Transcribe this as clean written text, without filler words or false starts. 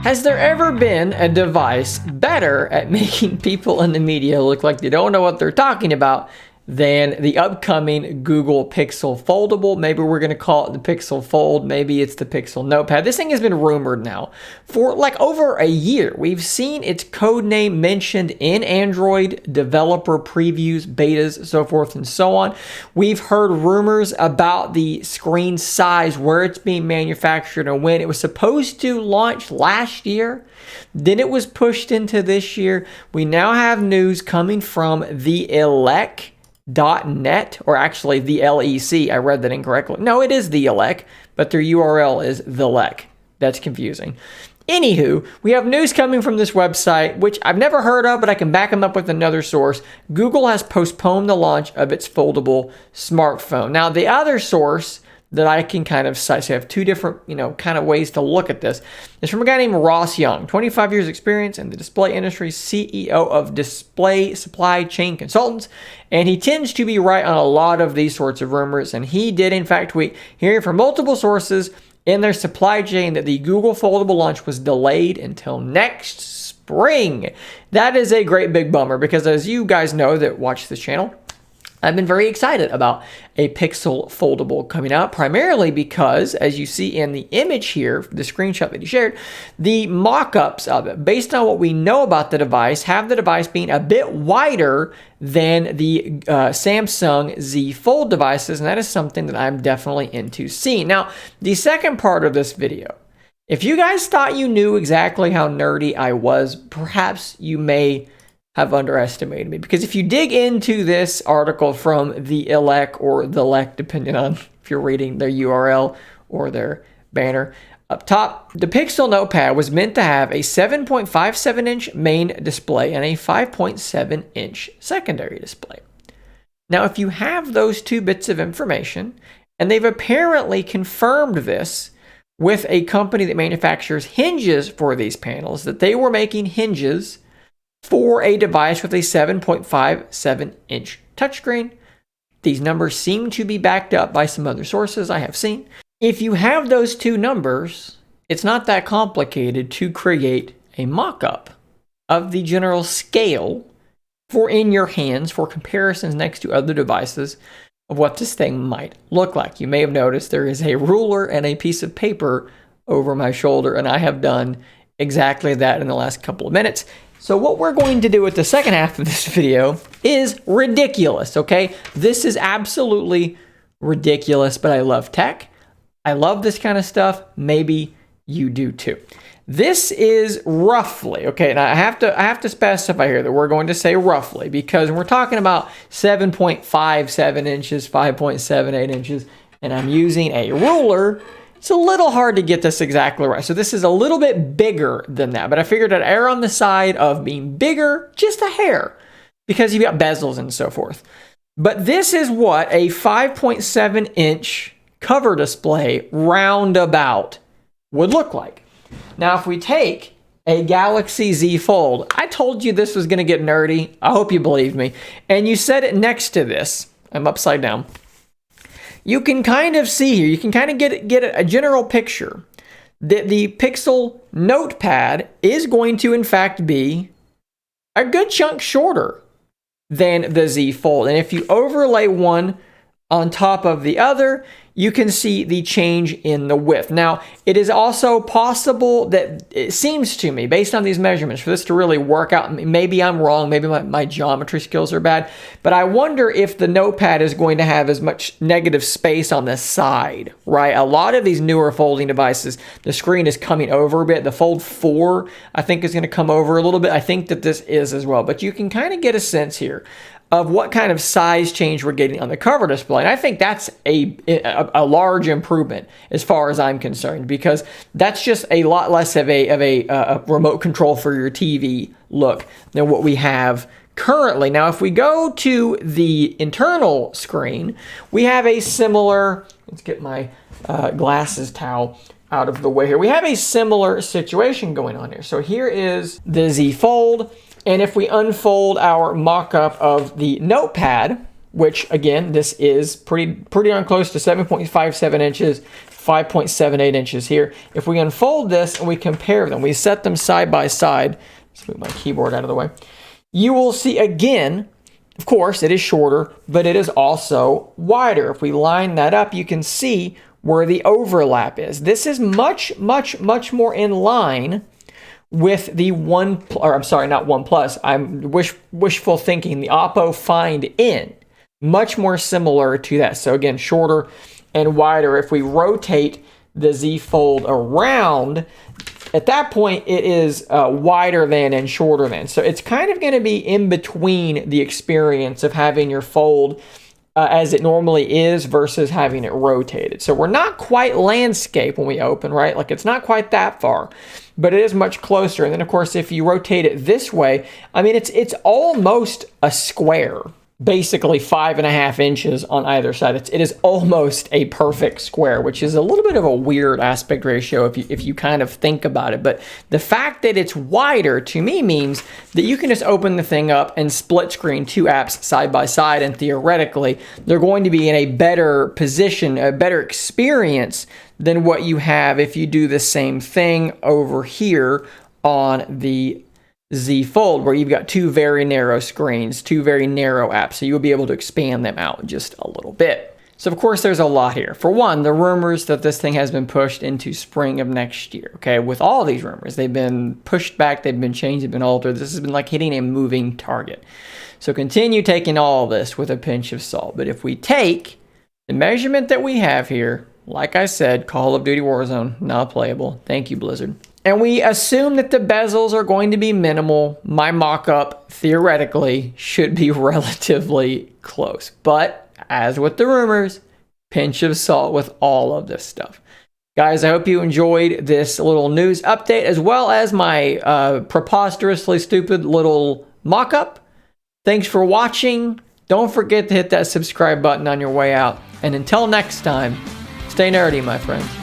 Has there ever been a device better at making people in the media look like they don't know what they're talking about than the upcoming Google Pixel Foldable? Maybe we're going to call it the Pixel Fold. Maybe it's the Pixel Notepad. This thing has been rumored now for like over a year. We've seen its code name mentioned in Android developer previews, betas, so forth and so on. We've heard rumors about the screen size, where it's being manufactured, and when. It was supposed to launch last year. Then it was pushed into this year. We now have news coming from the elec.net, or actually the LEC. I read that incorrectly. No, it is the elec, but their URL is the lec. That's confusing. Anywho, we have news coming from this website, which I've never heard of, but I can back them up with another source. Google has postponed the launch of its foldable smartphone. Now, the other source that I can kind of cite, so I have two different, kind of ways to look at this, is from a guy named Ross Young, 25 years experience in the display industry, CEO of Display Supply Chain Consultants, and he tends to be right on a lot of these sorts of rumors, and he did in fact tweet, hearing from multiple sources in their supply chain that the Google Foldable launch was delayed until next spring. That is a great big bummer, because as you guys know that watch this channel, I've been very excited about a Pixel Foldable coming out, primarily because, as you see in the image here, the screenshot that he shared, the mock-ups of it, based on what we know about the device, have the device being a bit wider than the Samsung Z Fold devices, and that is something that I'm definitely into seeing. Now, the second part of this video, if you guys thought you knew exactly how nerdy I was, perhaps you may have underestimated me, because if you dig into this article from the elec or the lec, depending on if you're reading their URL or their banner up top, the Pixel Notepad was meant to have a 7.57-inch main display and a 5.7-inch secondary display. Now, if you have those two bits of information, and they've apparently confirmed this with a company that manufactures hinges for these panels, that they were making hinges for a device with a 7.57-inch touchscreen. These numbers seem to be backed up by some other sources I have seen. If you have those two numbers, it's not that complicated to create a mock-up of the general scale for in your hands for comparisons next to other devices of what this thing might look like. You may have noticed there is a ruler and a piece of paper over my shoulder, and I have done exactly that in the last couple of minutes. So what we're going to do with the second half of this video is ridiculous, okay? This is absolutely ridiculous, but I love tech. I love this kind of stuff. Maybe you do too. This is roughly, okay, and I have to specify here that we're going to say roughly, because we're talking about 7.57 inches, 5.78 inches, and I'm using a ruler. It's a little hard to get this exactly right. So this is a little bit bigger than that, but I figured I'd err on the side of being bigger, just a hair, because you've got bezels and so forth. But this is what a 5.7-inch cover display roundabout would look like. Now, if we take a Galaxy Z Fold, I told you this was going to get nerdy. I hope you believed me. And you set it next to this. I'm upside down. You can kind of see here, you can kind of get a general picture that the Pixel Notepad is going to, in fact, be a good chunk shorter than the Z Fold. And if you overlay one on top of the other, you can see the change in the width. Now, it is also possible that, it seems to me, based on these measurements, for this to really work out, maybe I'm wrong, maybe my geometry skills are bad, but I wonder if the Notepad is going to have as much negative space on the side, right? A lot of these newer folding devices, the screen is coming over a bit. The Fold 4, I think, is going to come over a little bit. I think that this is as well, but you can kind of get a sense here of what kind of size change we're getting on the cover display. And I think that's a large improvement as far as I'm concerned, because that's just a lot less of a remote control for your TV look than what we have currently. Now, if we go to the internal screen, we have a similar, let's get my glasses towel out of the way here. We have a similar situation going on here. So here is the Z Fold. And if we unfold our mock-up of the Notepad, which again, this is pretty darn close to 7.57 inches, 5.78 inches here. If we unfold this and we compare them, we set them side by side. Let's move my keyboard out of the way. You will see again, of course, it is shorter, but it is also wider. If we line that up, you can see where the overlap is. This is much more in line with the not OnePlus. I'm wishful thinking. The Oppo Find N, much more similar to that. So again, shorter and wider. If we rotate the Z Fold around, at that point it is wider than and shorter than. So it's kind of going to be in between the experience of having your Fold as it normally is versus having it rotated. So we're not quite landscape when we open, right? Like it's not quite that far, but it is much closer. And then of course, if you rotate it this way, I mean, it's almost a square, basically 5.5 inches on either side. It is almost a perfect square, which is a little bit of a weird aspect ratio if you kind of think about it. But the fact that it's wider to me means that you can just open the thing up and split screen two apps side by side, and theoretically they're going to be in a better position, a better experience than what you have if you do the same thing over here on the Z Fold, where you've got two very narrow screens, two very narrow apps, so you'll be able to expand them out just a little bit. So of course there's a lot here. For one, the rumors that this thing has been pushed into spring of next year. Okay, with all these rumors, they've been pushed back, they've been changed, they've been altered. This has been like hitting a moving target. So continue taking all of this with a pinch of salt. But if we take the measurement that we have here, like I said, Call of Duty Warzone, not playable. Thank you, Blizzard. And we assume that the bezels are going to be minimal. My mock-up, theoretically, should be relatively close. But, as with the rumors, pinch of salt with all of this stuff. Guys, I hope you enjoyed this little news update, as well as my preposterously stupid little mock-up. Thanks for watching. Don't forget to hit that subscribe button on your way out. And until next time, stay nerdy, my friends.